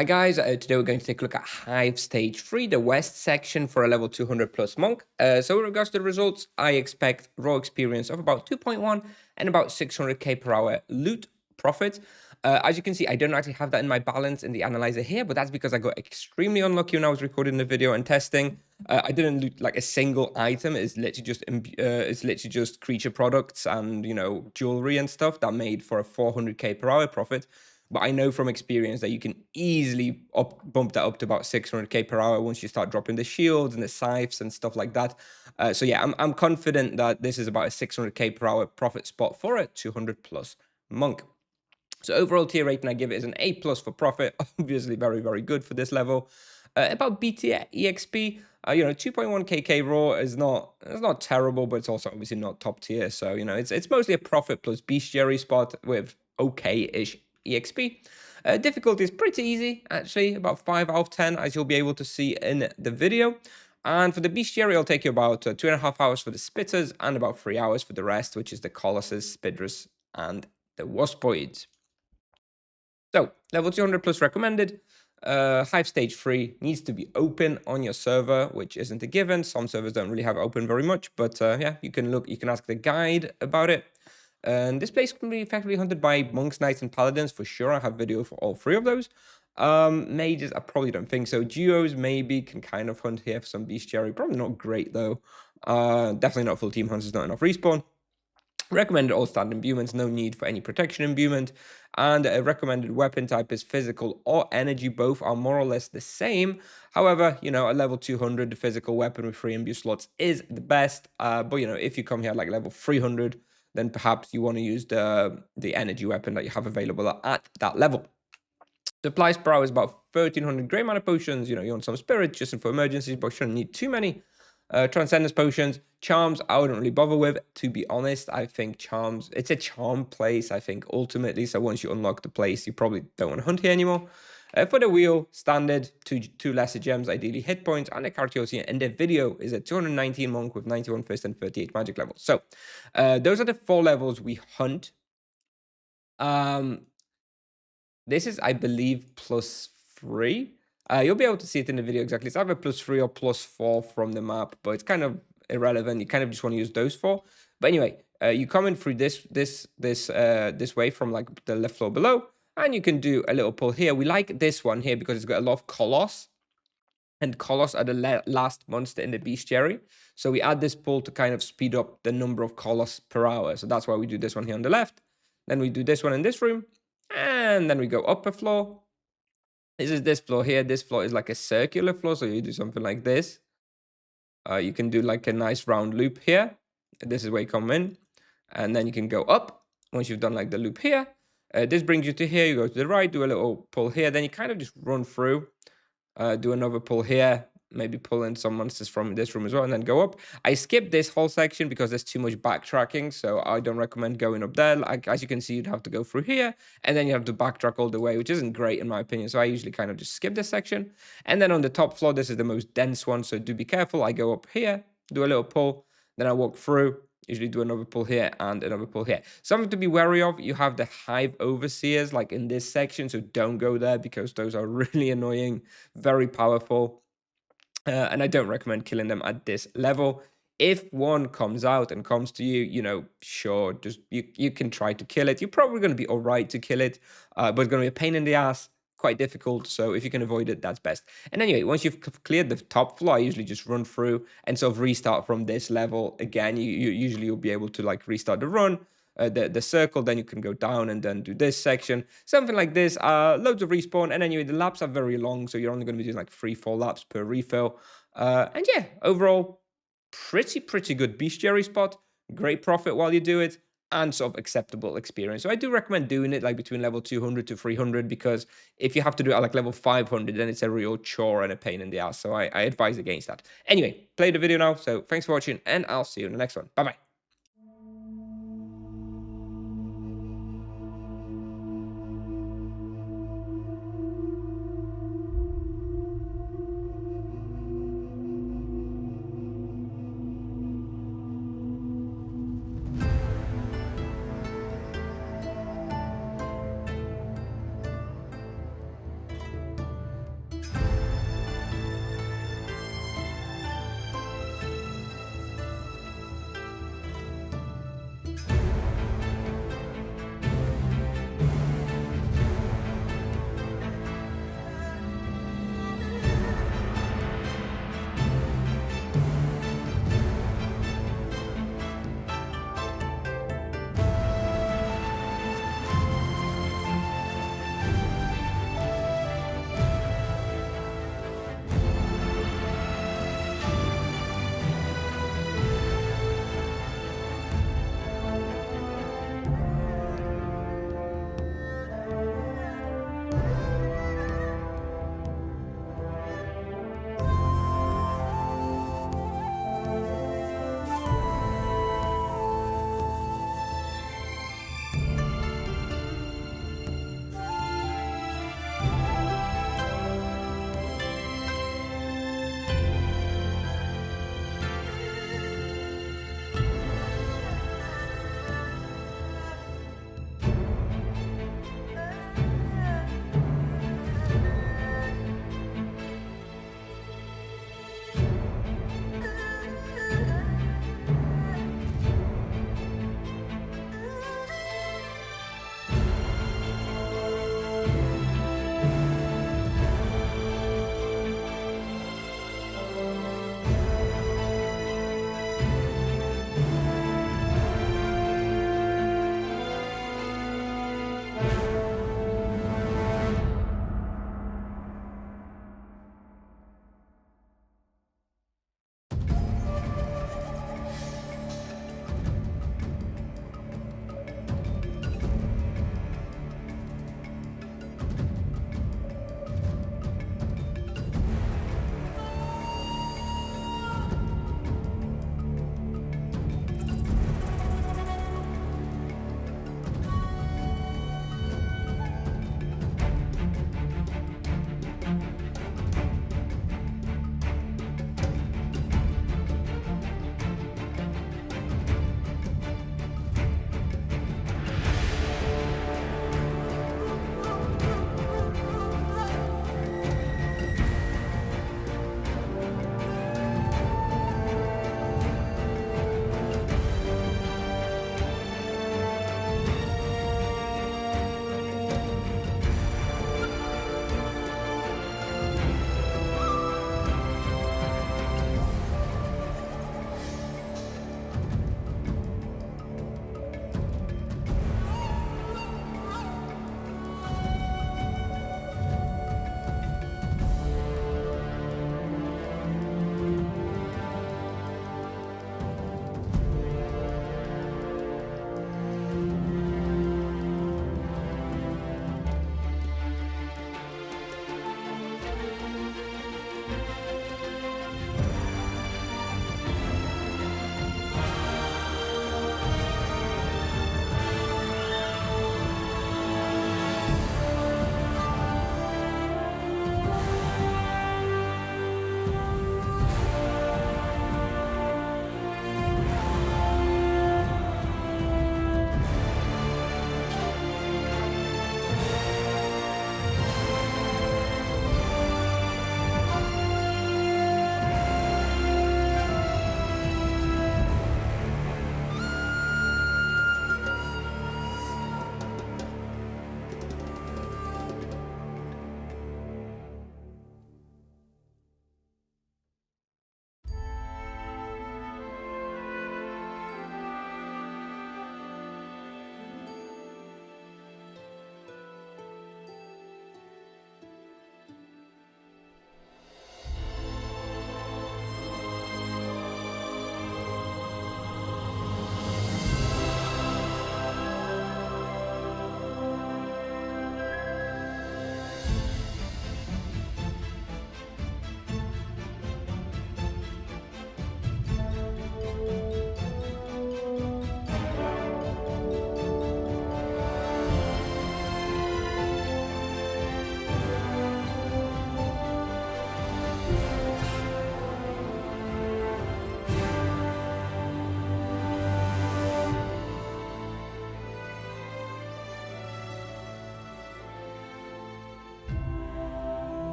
Hi guys, today we're going to take a look at Hive Stage 3, the West section for a level 200 plus monk. So in regards to the results, I expect raw experience of about 2.1 and about 600k per hour loot profit. As you can see, I don't actually have that in my balance in the analyzer here, but that's because I got extremely unlucky when I was recording the video and testing. I didn't loot like a single item. It's literally just creature products and, jewelry and stuff that made for a 400k per hour profit. But I know from experience that you can easily bump that up to about 600k per hour once you start dropping the shields and the scythes and stuff like that. So yeah, I'm confident that this is about a 600k per hour profit spot for a 200 plus monk. So overall tier rating I give it is an A plus for profit. Obviously very, very good for this level. About BT EXP, 2.1 KK raw is not terrible, but it's also obviously not top tier. So, it's mostly a profit plus bestiary spot with okay-ish EXP. Difficulty is pretty easy, actually, about 5 out of 10, as you'll be able to see in the video. And for the bestiary, it'll take you about 2.5 hours for the spitters and about 3 hours for the rest, which is the colossus, spidrus, and the waspoids. So, level 200 plus recommended. Hive Stage 3 needs to be open on your server, which isn't a given. Some servers don't really have open very much, but yeah, you can ask the guide about it. And this place can be effectively hunted by monks, knights, and paladins for sure. I have video for all 3 of those. Mages, I probably don't think so. Duos maybe can kind of hunt here for some bestiary. Probably not great though. Definitely not full team hunters, not enough respawn. Recommended all standard imbuements, no need for any protection imbuement. And a recommended weapon type is physical or energy. Both are more or less the same. However, a level 200 physical weapon with 3 imbue slots is the best. But, if you come here at like level 300, then perhaps you want to use the energy weapon that you have available at that level. Supplies per hour is about 1300 gray mana potions. You want some spirit just for emergencies, but you shouldn't need too many. Transcendence potions, charms, I wouldn't really bother with. To be honest, I think charms, it's a charm place, I think, ultimately. So once you unlock the place, you probably don't want to hunt here anymore. For the wheel, standard, two lesser gems, ideally hit points, and the character you'll see in the video is a 219 monk with 91 fist and 38 magic levels. So those are the 4 levels we hunt. This is, I believe, +3. You'll be able to see it in the video exactly. It's either +3 or +4 from the map, but it's kind of irrelevant. You kind of just want to use those 4. But anyway, you come in through this way from like the left floor below, and you can do a little pull here. We like this one here because it's got a lot of Colossus, and Colossus are the last monster in the bestiary. So we add this pull to kind of speed up the number of Colossus per hour. So that's why we do this one here on the left. Then we do this one in this room. And then we go up a floor. This is this floor here. This floor is like a circular floor. So you do something like this. You can do like a nice round loop here. This is where you come in. And then you can go up once you've done like the loop here. This brings you to here. You go to the right, do a little pull here. Then you kind of just run through. Do another pull here. Maybe pull in some monsters from this room as well, and then go up. I skipped this whole section because there's too much backtracking, so I don't recommend going up there. Like, as you can see, you'd have to go through here, and then you have to backtrack all the way, which isn't great in my opinion, so I usually kind of just skip this section. And then on the top floor, this is the most dense one, so do be careful. I go up here, do a little pull, then I walk through, usually do another pull here and another pull here. Something to be wary of, you have the Hive Overseers like in this section, so don't go there because those are really annoying, very powerful. And I don't recommend killing them at this level. If one comes out and comes to you, sure, just you can try to kill it. You're probably going to be all right to kill it, but it's going to be a pain in the ass, quite difficult. So if you can avoid it, that's best. And anyway, once you've cleared the top floor, I usually just run through and sort of restart from this level again. Usually you'll be able to like restart the run. The circle, then you can go down and then do this section, something like this. Loads of respawn, and anyway, the laps are very long, so you're only going to be doing like 3-4 laps per refill. And yeah, overall, pretty good bestiary spot, great profit while you do it, and sort of acceptable experience. So I do recommend doing it like between level 200 to 300, because if you have to do it at like level 500, then it's a real chore and a pain in the ass. So I advise against that. Anyway, play the video now. So thanks for watching, and I'll see you in the next one. Bye bye.